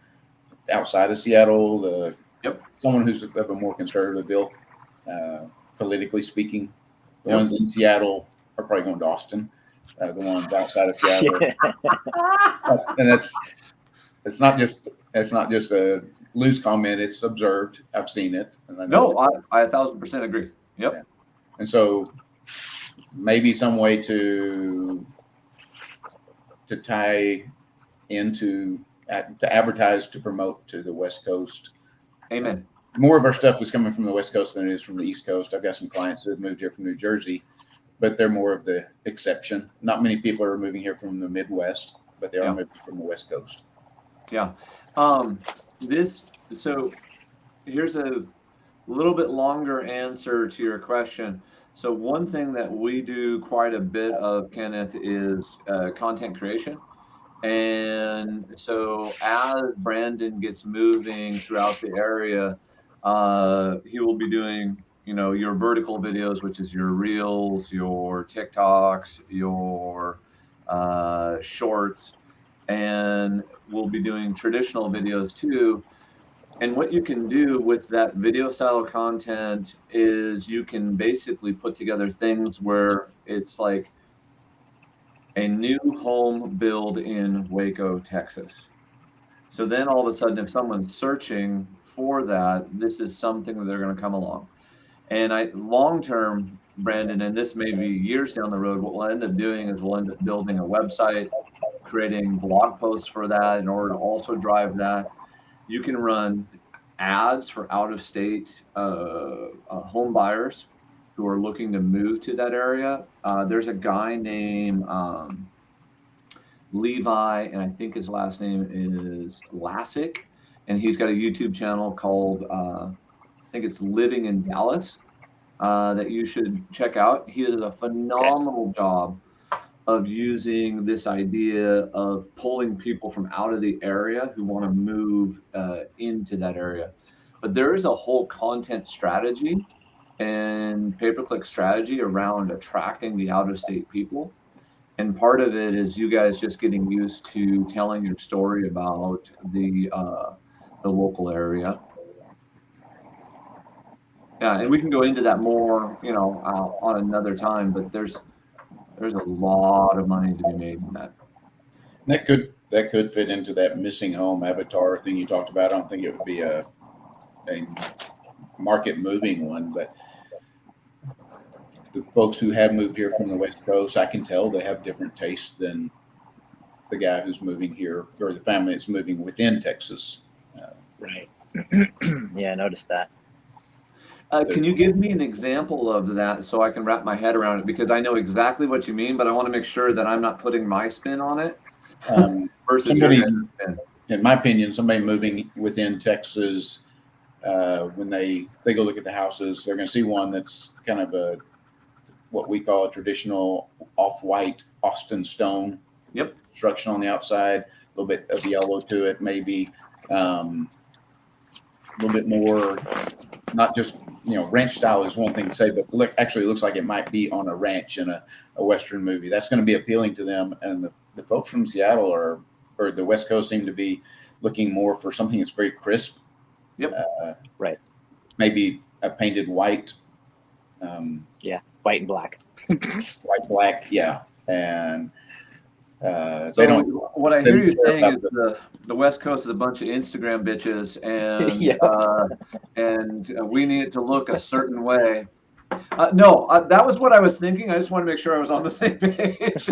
outside of Seattle, someone who's of a more conservative ilk, politically speaking. The ones in Seattle are probably going to Austin. The ones outside of Seattle, and it's not just a loose comment. It's observed. I've seen it. And I know I 1,000% agree. Yep. Yeah. And so maybe some way to tie into to advertise, to promote to the West Coast. Amen. More of our stuff is coming from the West Coast than it is from the East Coast. I've got some clients that have moved here from New Jersey, but they're more of the exception. Not many people are moving here from the Midwest, but they are moving from the West Coast. Yeah. So here's little bit longer answer to your question. So one thing that we do quite a bit of, Kenneth, is content creation. And so as Brandon gets moving throughout the area, he will be doing, your vertical videos, which is your reels, your TikToks, your shorts, and we'll be doing traditional videos too. And what you can do with that video style content is you can basically put together things where it's like a new home build in Waco, Texas. So then all of a sudden, if someone's searching for that, this is something that they're going to come along. And long term, Brandon, and this may be years down the road, what we'll end up doing is we'll end up building a website, creating blog posts for that in order to also drive that. You can run ads for out of state home buyers who are looking to move to that area. There's a guy named Levi, and I think his last name is Lassick, and he's got a YouTube channel called I think it's Living in Dallas that you should check out. He does a phenomenal job of using this idea of pulling people from out of the area who want to move into that area. But there is a whole content strategy and pay-per-click strategy around attracting the out-of-state people. And part of it is you guys just getting used to telling your story about the local area. Yeah, and we can go into that more, on another time. But there's a lot of money to be made in that. That could fit into that missing home avatar thing you talked about. I don't think it would be a market moving one, but the folks who have moved here from the West Coast, I can tell they have different tastes than the guy who's moving here or the family that's moving within Texas. Right. Yeah, I noticed that. Can you give me an example of that so I can wrap my head around it? Because I know exactly what you mean, but I want to make sure that I'm not putting my spin on it versus somebody, your spin. In my opinion, somebody moving within Texas, when they go look at the houses, they're going to see one that's kind of what we call a traditional off-white Austin stone. Yep. Construction on the outside, a little bit of yellow to it, maybe a little bit more, not just, ranch style is one thing to say, but actually looks like it might be on a ranch in a Western movie. That's going to be appealing to them. And the folks from Seattle or the West Coast seem to be looking more for something that's very crisp. Yep. Right. Maybe a painted white. Yeah. White and black. White, black. Yeah. And So they don't. What I hear you saying is the West Coast is a bunch of Instagram bitches, and Yeah. And we need it to look a certain way. No, that was what I was thinking. I just want to make sure I was on the same page.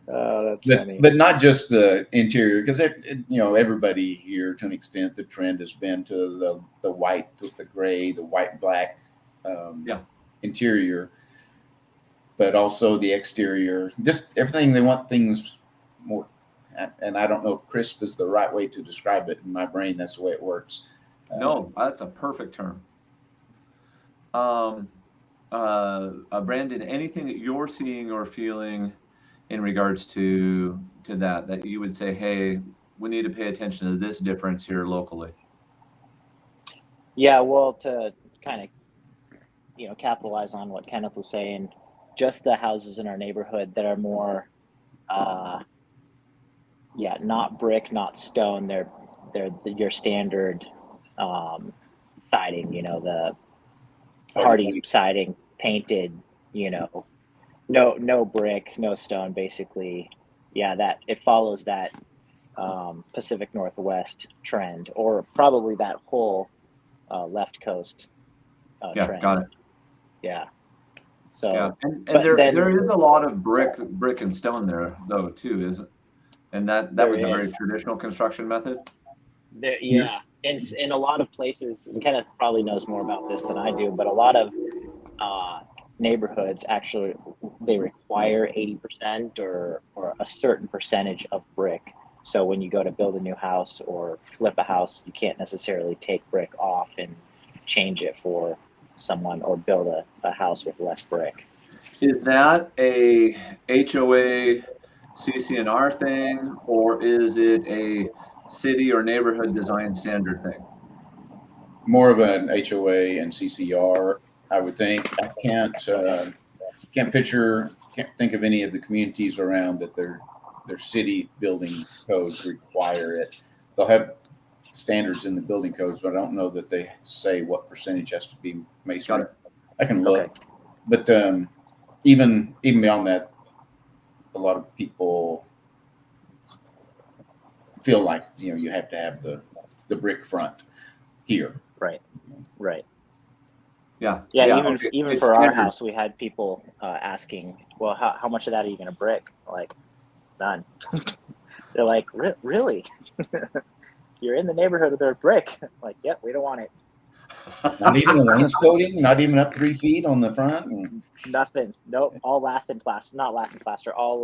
Oh, that's funny. But not just the interior, because everybody here, to an extent, the trend has been to the white, the gray, the white black interior, but also the exterior. Just everything, they want things more. And I don't know if crisp is the right way to describe it. In my brain, that's the way it works. No, that's a perfect term. Brandon, anything that you're seeing or feeling in regards to that you would say, hey, we need to pay attention to this difference here locally? Yeah, well, to kind of, capitalize on what Kenneth was saying, just the houses in our neighborhood that are more, not brick, not stone. They're your standard siding, the hardy siding, painted, no brick, no stone, basically. Yeah, that it follows that Pacific Northwest trend, or probably that whole left coast trend. Got it. Yeah. So yeah, and there is a lot of brick and stone there though too, isn't? And that was a very traditional construction method. Yeah, in a lot of places, and Kenneth probably knows more about this than I do, but a lot of neighborhoods actually they require 80% or a certain percentage of brick. So when you go to build a new house or flip a house, you can't necessarily take brick off change it for someone or build a house with less brick. Is that a HOA CCNR thing, or is it a city or neighborhood design standard thing? More of an HOA and CCR, I would think. I can't think of any of the communities around that their city building codes require it. They'll have standards in the building codes, but I don't know that they say what percentage has to be masonry. I can look, Okay. but even beyond that, a lot of people feel like you have to have the brick front here. Right. Yeah. Even It's for our standard. house, we had people asking, well, how much of that are you going to brick? Like, none. They're like, really? You're in the neighborhood of their brick. Like, yep, we don't want it. Not even a wainscoting, not even up 3 feet on the front. And Nothing. Nope. All lath and plaster. Not lath and plaster. All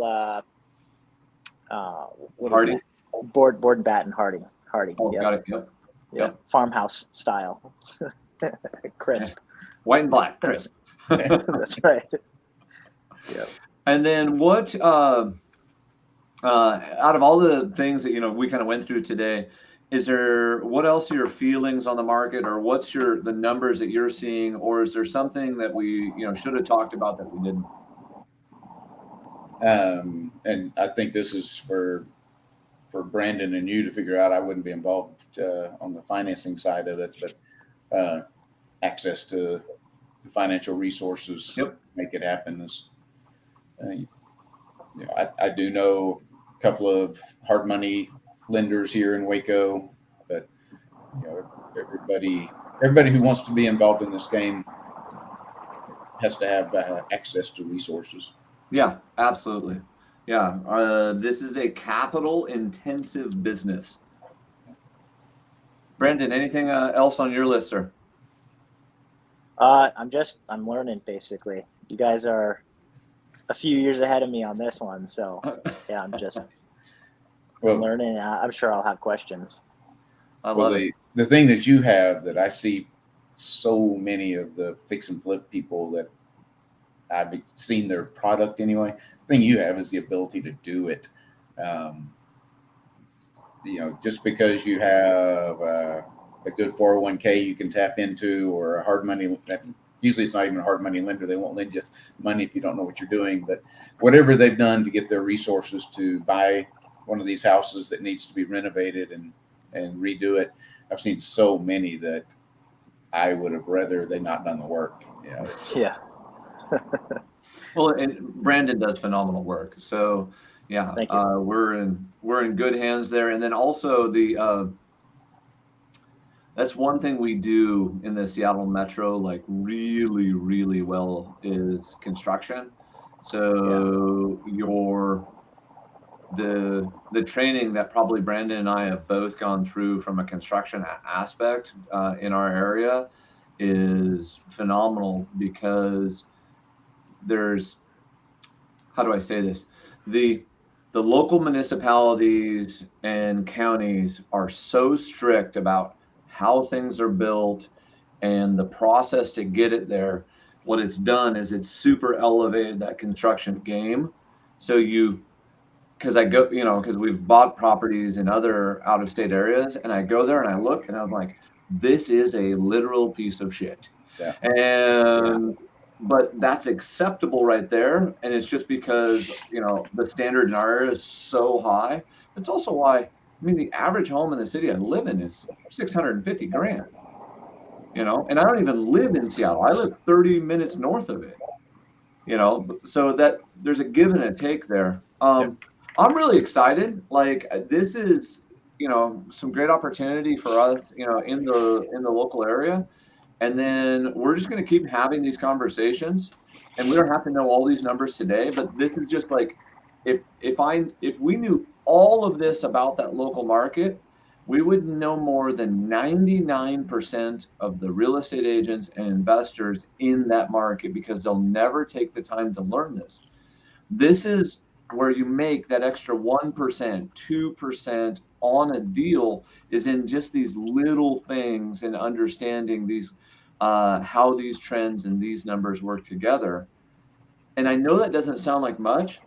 what is Hardy? that? Board and batten Harding. Oh, Yep. got it. Yep. Yep. Farmhouse style. Crisp. White and black, crisp. That's right. Yep. And then what? Out of all the things that we kind of went through today, what else are your feelings on the market, or what's the numbers that you're seeing, or is there something that we should have talked about that we didn't? And I think this is for Brandon and you to figure out. I wouldn't be involved on the financing side of it, but access to the financial resources to make it happen is. I do know a couple of hard money lenders here in Waco, but everybody who wants to be involved in this game has to have access to resources. Yeah, absolutely. Yeah, this is a capital intensive business. Brandon, anything else on your list, sir? I'm learning basically. You guys are a few years ahead of me on this one, so yeah, I'm just learning. I'm sure I'll have questions. I love it. The thing that you have that I see so many of the fix and flip people that I've seen their product anyway. The thing you have is the ability to do it. Just because you have a good 401k you can tap into, or a hard money. Usually it's not even a hard money lender. They won't lend you money if you don't know what you're doing. But whatever they've done to get their resources to buy one of these houses that needs to be renovated and redo it, I've seen so many that I would have rather they not done the work. Yeah. Well, and Brandon does phenomenal work. So yeah, Thank you. we're in good hands there. And then also that's one thing we do in the Seattle Metro, like really, really well, is construction. So the training that probably Brandon and I have both gone through from a construction aspect in our area is phenomenal, because there's, how do I say this? The local municipalities and counties are so strict about how things are built and the process to get it there. What it's done is it's super elevated that construction game. So because we've bought properties in other out of state areas, and I go there and I look and I'm like, this is a literal piece of shit. Yeah. But that's acceptable right there. And it's just because, the standard in our area is so high. It's also why, the average home in the city I live in is $650,000, and I don't even live in Seattle. I live 30 minutes north of it, so that there's a give and a take there. I'm really excited. Like, this is, some great opportunity for us, in the local area. And then we're just going to keep having these conversations, and we don't have to know all these numbers today, but this is just like, if we knew all of this about that local market, we would know more than 99% of the real estate agents and investors in that market, because they'll never take the time to learn this. This is where you make that extra 1%, 2% on a deal, is in just these little things and understanding these how these trends and these numbers work together. And I know that doesn't sound like much,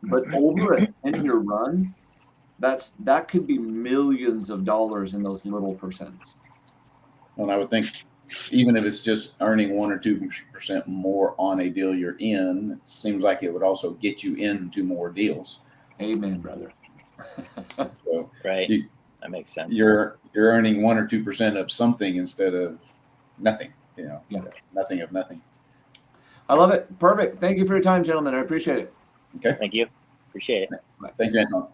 but over a 10-year run, that could be millions of dollars in those little percents. And I would think even if it's just earning 1 or 2% more on a deal you're in, it seems like it would also get you into more deals. Amen, brother. So Right. That makes sense. You're earning 1 or 2% of something instead of nothing. Yeah. Nothing of nothing. I love it. Perfect. Thank you for your time, gentlemen. I appreciate it. Okay. Thank you. Appreciate it. Thank you, Anton.